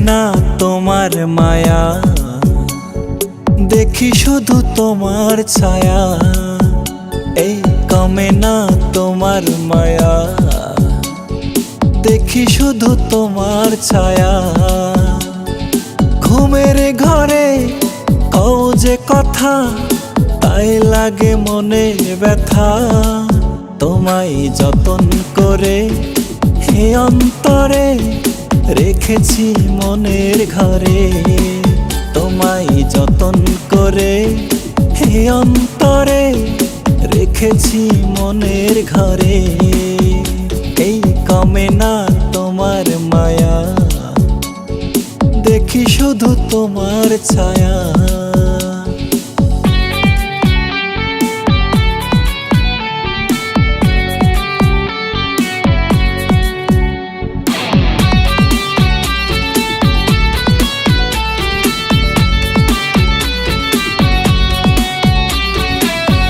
না তোমার মায়া, দেখি শুধু তোমার ছায়া। এই কমে না তোমার মায়া, দেখি শুধু তোমার ছায়া। ঘুমের ঘরে কও যে কথা, তাই লাগে মনে ব্যথা। তোমায় যতন করে হে অন্তরে রেখেছি মনের ঘরে। তোমায় যতন করে হে অন্তরে রেখেছি মনের ঘরে। এই কমে না তোমার মায়া, দেখি শুধু তোমার ছায়া।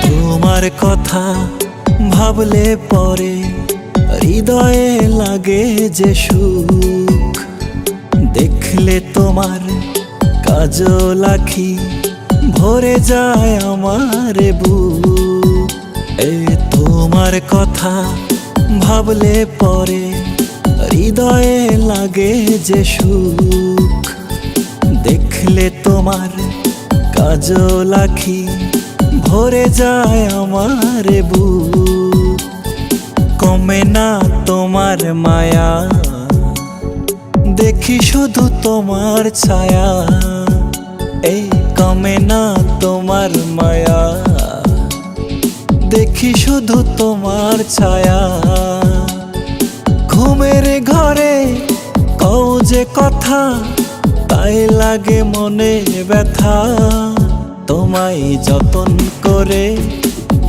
তোমার কথা ভাবলে পরে হৃদয়ে লাগে যে সুখ। দেখলে তোমার কাজল আঁখি ভরে যায় আমার বুক। তোমার কথা ভাবলে পরে হৃদয়ে লাগে যে সুখ। দেখলে তোমার কাজল আঁখি ভরে যায় আমার বুক। কমে না তোমার মায়া, দেখি শুধু তোমার ছায়া। এই কমে না তোমার মায়া, দেখি শুধু তোমার ছায়া। ঘুমের ঘরে কও যে কথা, তাই লাগে মনে ব্যথা। তোমায় যতন করে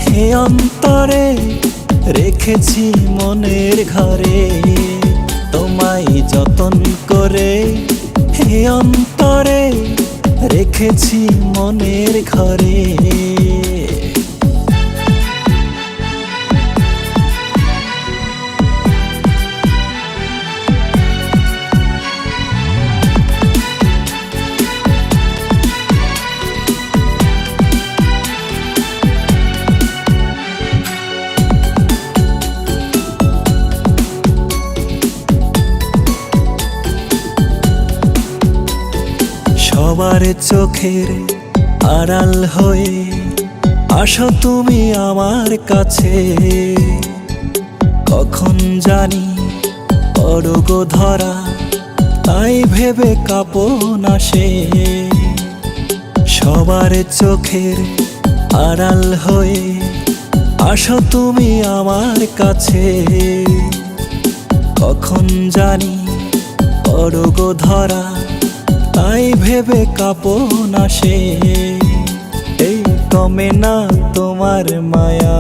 হে অন্তরে রেখেছি মনের ঘরে। তোমায় যতন করে হে অন্তরে রেখেছি মনের ঘরে। সবার চোখের আড়াল হয়ে আসো তুমি আমার কাছে। কখন জানি পড়ব ধরা, তাই ভেবে কাঁপন আসে। সবার চোখের আড়াল হয়ে আসো তুমি আমার কাছে। কখন জানি পড়ব ধরা, তাই ভেবে কাঁপন আসে। এই কমে না তোমার মায়া,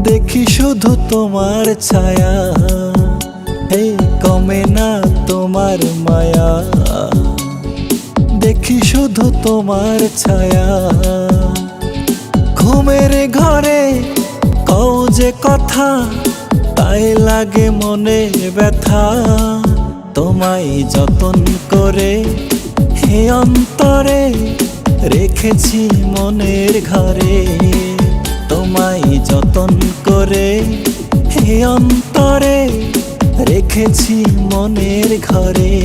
দেখি শুধু তোমার ছায়া। এই কমে না তোমার মায়া, দেখি শুধু তোমার ছায়া। ঘুমের ঘরে কও যে কথা, তাই লাগে মনে ব্যথা। তোমায় যতন করে হে অন্তরে রেখেছি মনের ঘরে। তোমায় যতন করে হে অন্তরে রেখেছি মনের ঘরে।